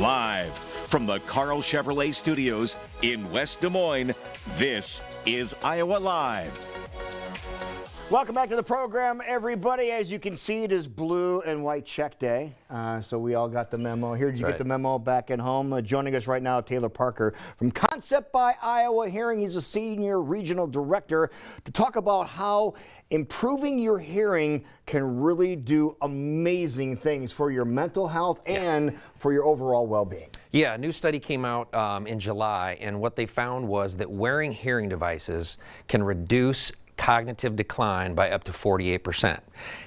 Live from the Carl Chevrolet Studios in West Des Moines, this is Iowa Live. Welcome back to the program, everybody. As you can see, it is blue and white check day, so we all got the memo. Here, did you get the memo back at home? Joining us right now, Taylor Parker from Concept by Iowa Hearing. He's a senior regional director to talk about how improving your hearing can really do amazing things for your mental health and for your overall well-being. Yeah, a new study came out in July, and what they found was that wearing hearing devices can reduce cognitive decline by up to 48%.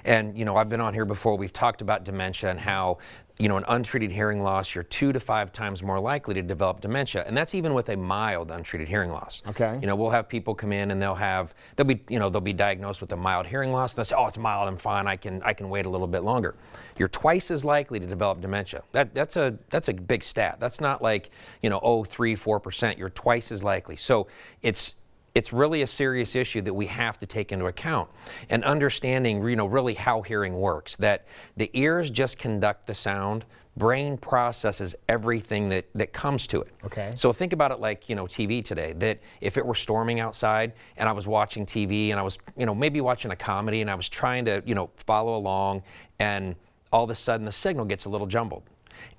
And, I've been on here before, we've talked about dementia and how, an untreated hearing loss, you're 2 to 5 times more likely to develop dementia. And that's even with a mild untreated hearing loss. Okay. We'll have people come in and they'll be diagnosed with a mild hearing loss. And they'll say, oh, it's mild, I'm fine, I can wait a little bit longer. You're twice as likely to develop dementia. That's a big stat. That's not like, 3-4%. You're twice as likely. So it's really a serious issue that we have to take into account, and understanding, really how hearing works, that the ears just conduct the sound, brain processes everything that comes to it. Okay. So think about it like, TV today, that if it were storming outside and I was watching TV and I was, maybe watching a comedy and I was trying to, follow along, and all of a sudden the signal gets a little jumbled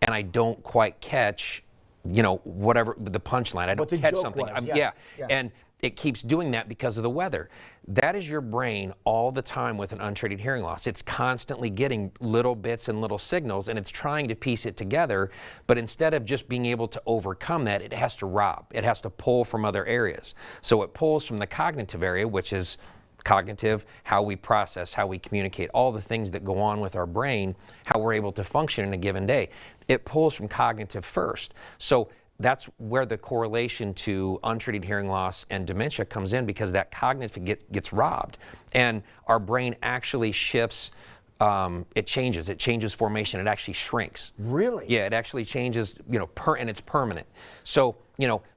and I don't quite catch, whatever the punchline. I don't catch something. Yeah. And it keeps doing that because of the weather. That is your brain all the time with an untreated hearing loss. It's constantly getting little bits and little signals, and it's trying to piece it together, but instead of just being able to overcome that, it has to rob. It has to pull from other areas. So it pulls from the cognitive area, which is cognitive, how we process, how we communicate, all the things that go on with our brain, how we're able to function in a given day. It pulls from cognitive first. So that's where the correlation to untreated hearing loss and dementia comes in, because that cognitive gets robbed. And our brain actually shifts, it changes formation, it actually shrinks. Really? Yeah, it actually changes, and it's permanent. So,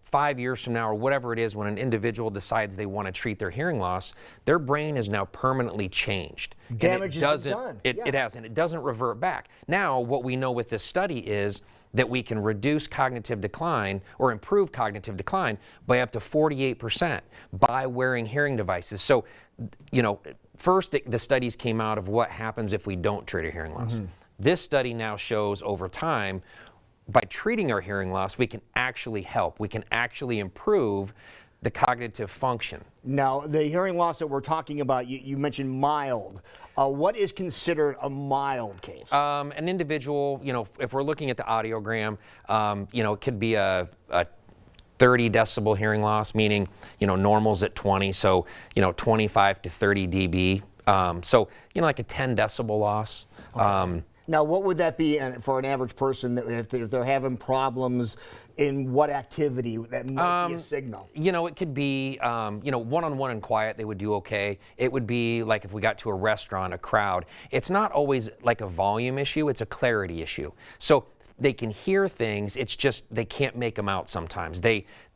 5 years from now or whatever it is, when an individual decides they want to treat their hearing loss, their brain is now permanently changed. Damage has been done. It has, and it doesn't revert back. Now, what we know with this study is that we can reduce cognitive decline or improve cognitive decline by up to 48% by wearing hearing devices. So, first the studies came out of what happens if we don't treat a hearing loss. This study now shows over time, by treating our hearing loss, we can actually help. We can actually improve the cognitive function. Now, the hearing loss that we're talking about, you mentioned mild. What is considered a mild case? An individual, if we're looking at the audiogram, it could be a 30 decibel hearing loss, meaning, normal's at 20, so, 25 to 30 dB. So, like a 10 decibel loss. Okay. Now, what would that be for an average person if they're having problems in what activity that might be a signal? It could be, one-on-one and quiet, they would do okay. It would be like if we got to a restaurant, a crowd. It's not always like a volume issue, it's a clarity issue. So they can hear things, it's just they can't make them out sometimes.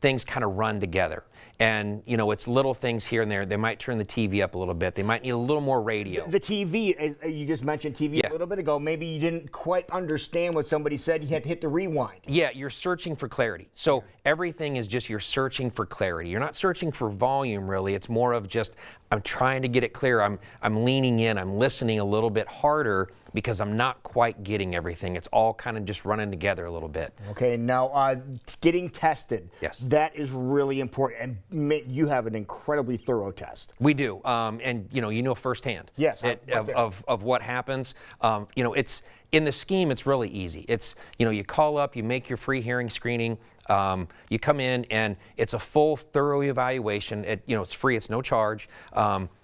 Things kind of run together. And, it's little things here and there. They might turn the TV up a little bit. They might need a little more radio. The TV, you just mentioned TV a little bit ago. Maybe you didn't quite understand what somebody said. You had to hit the rewind. Yeah, you're searching for clarity. So everything is just you're searching for clarity. You're not searching for volume, really. It's more of just I'm trying to get it clear. I'm leaning in. I'm listening a little bit harder because I'm not quite getting everything. It's all kind of just running together a little bit. Okay, now getting tested. Yes. That is really important. And you have an incredibly thorough test. We do, and you know firsthand. Yes. Of what happens. It's in the scheme. It's really easy. It's you call up, you make your free hearing screening. You come in and it's a full, thorough evaluation. It's free. It's no charge.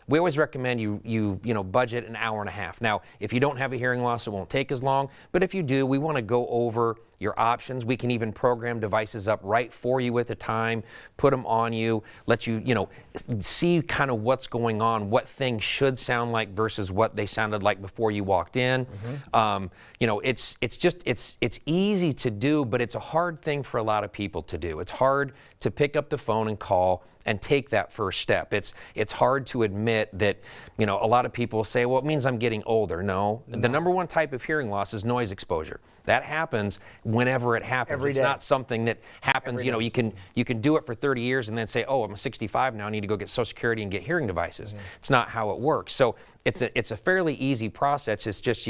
We always recommend you budget an hour and a half. Now, if you don't have a hearing loss, it won't take as long. But if you do, we want to go over your options. We can even program devices up right for you at the time, put them on you, let you, see kind of what's going on, what things should sound like versus what they sounded like before you walked in. It's easy to do, but it's a hard thing for a lot of people to do. It's hard to pick up the phone and call and take that first step. It's hard to admit that, a lot of people say, well, it means I'm getting older. No. The number one type of hearing loss is noise exposure. That happens whenever it happens. Every it's day. not something that happens, you can do it for 30 years and then say, oh, I'm 65 now, I need to go get Social Security and get hearing devices. It's not how it works. So it's a fairly easy process. It's just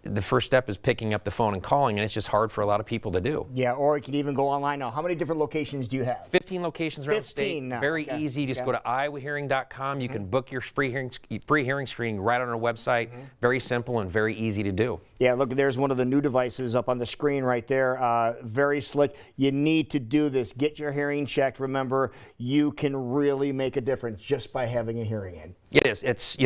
the first step is picking up the phone and calling, and it's just hard for a lot of people to do. Yeah, or you can even go online now. How many different locations do you have? 15 locations around the state. now. Very Okay. easy. Just go to iowahearing.com. You can book your free hearing screening right on our website. Very simple and very easy to do. Yeah, look, there's one of the new devices up on the screen right there. Very slick. You need to do this. Get your hearing checked. Remember, you can really make a difference just by having a hearing aid. It is. It's,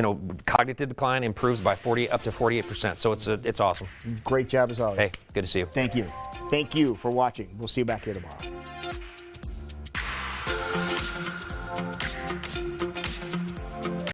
cognitive decline improves by up to 48%. So it's awesome. Great job as always. Hey, good to see you. Thank you. Thank you for watching. We'll see you back here tomorrow.